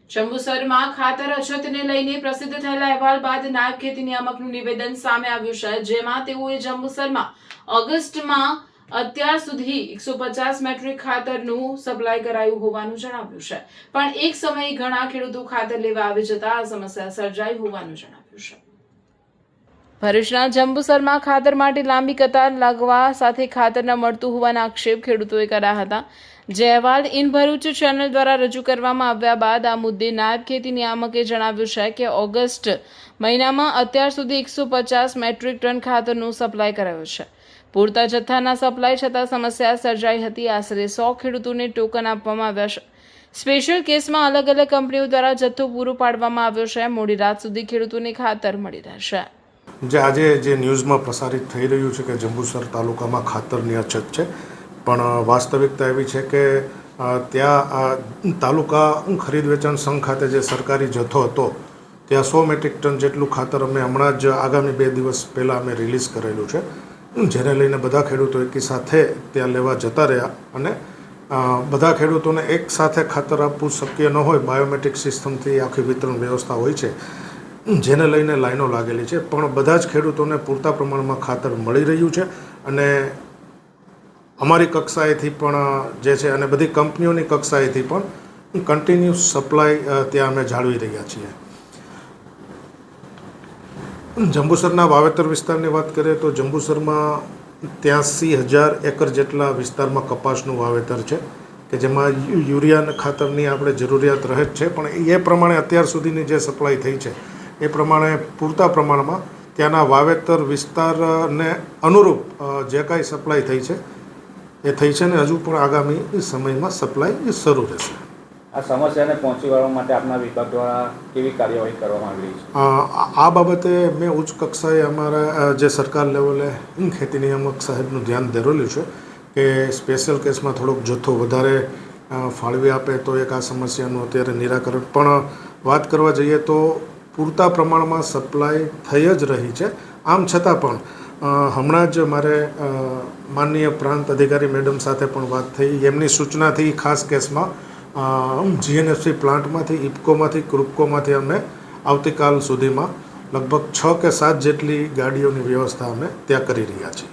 જંબુસરમાં ખાતર અછતને લઈને પ્રસિદ્ધ થયેલા અહેવાલ બાદ નાયબ ખેતી નિયામકનું નિવેદન સામે આવ્યું છે, જેમાં તેઓએ જંબુસરમાં ઓગસ્ટમાં અત્યાર સુધી 150 મેટ્રિક ખાતરનું સપ્લાય કરાયું હોવાનું જણાવ્યું છે, પણ એક સમયે ઘણા ખેડૂતો ખાતર લેવા આવી જતા આ સમસ્યા સર્જાઈ હોવાનું જણાવ્યું છે. ભરૂચના જંબુસરમાં ખાતર માટે લાંબી કતાર લાગવા સાથે ખાતર ન મળતું હોવાના આક્ષેપ ખેડૂતોએ કર્યા હતા, જે અહેવાલ ઇન ભરૂચ ચેનલ દ્વારા રજૂ કરવામાં આવ્યા બાદ આ મુદ્દે નાયબ ખેતી નિયામકે જણાવ્યું છે કે ઓગસ્ટ મહિનામાં અત્યાર સુધી 150 મેટ્રિક ટન ખાતરનું સપ્લાય કરાયું છે. પૂરતા જથ્થાના સપ્લાય છતાં સમસ્યા સર્જાઈ હતી. આશરે 100 ખેડૂતોને ટોકન આપવામાં આવ્યા છે. સ્પેશિયલ કેસમાં અલગ અલગ કંપનીઓ દ્વારા જથ્થો પૂરો પાડવામાં આવ્યો છે. મોડી રાત સુધી ખેડૂતોને ખાતર મળી રહેશે. આજે જે ન્યૂઝમાં પ્રસારિત થઈ રહ્યું છે કે જંબુસર તાલુકામાં ખાતરની અછત છે, પણ વાસ્તવિકતા એવી છે કે ત્યાં તાલુકા ખરીદ વેચાણ સંઘ ખાતે જે સરકારી જથ્થો હતો ત્યાં 100 મેટ્રિક ટન જેટલું ખાતર અમે હમણાં જ આગામી 2 દિવસ પહેલાં અમે રિલીઝ કરેલું છે, જેને લઈને બધા ખેડૂતો એકી સાથે ત્યાં લેવા જતા રહ્યા અને બધા ખેડૂતોને એક સાથે ખાતર આપવું શક્ય ન હોય. બાયોમેટ્રિક સિસ્ટમથી આખી વિતરણ વ્યવસ્થા હોય છે, જેને લઈને લાઈનો લાગેલી છે, પણ બધા જ ખેડૂતોને પૂરતા પ્રમાણમાં ખાતર મળી રહ્યું છે અને અમારી કક્ષાએથી પણ જે છે અને બધી કંપનીઓની કક્ષાએથી પણ કન્ટિન્યુઅસ સપ્લાય ત્યાં અમે જાળવી રહ્યા છીએ. જંબુસરના વાવેતર વિસ્તારની વાત કરીએ તો જંબુસરમાં 83,000 એકર જેટલા વિસ્તારમાં કપાસનું વાવેતર છે કે જેમાં યુરિયા ખાતરની આપણે જરૂરિયાત રહે જ છે, પણ એ પ્રમાણે અત્યાર સુધીની જે સપ્લાય થઈ છે એ પ્રમાણે પૂરતા પ્રમાણમાં ત્યાંના વાવેતર વિસ્તારને અનુરૂપ જે કાંઈ સપ્લાય થઈ છે એ થઈ છે ને હજુ પણ આગામી સમયમાં સપ્લાય શરૂ રહેશે. આ સમસ્યાને પહોંચી વળવા માટે આપના વિભાગ દ્વારા કેવી કાર્યવાહી કરવામાં આવી રહી છે? આ બાબતે મેં ઉચ્ચ કક્ષાએ અમારા જે સરકાર લેવલે ખેતી નિયામક સાહેબનું ધ્યાન દોરેલું છે કે સ્પેશિયલ કેસમાં થોડોક જથ્થો વધારે ફાળવી આપે તો એક આ સમસ્યાનું અત્યારે નિરાકરણ. પણ વાત કરવા જઈએ તો પૂરતા પ્રમાણમાં સપ્લાય થઈ જ રહી છે. આમ છતાં પણ હમણાં જ મારે માનનીય પ્રાંત અધિકારી મેડમ સાથે પણ વાત થઈ. એમની સૂચનાથી ખાસ કેસમાં જીએનએફસી પ્લાન્ટમાંથી, ઇફકોમાંથી, ક્રુપકોમાંથી અમે આવતીકાલ સુધીમાં લગભગ 6 કે 7 જેટલી ગાડીઓની વ્યવસ્થા અમે ત્યાં કરી રહ્યા છીએ.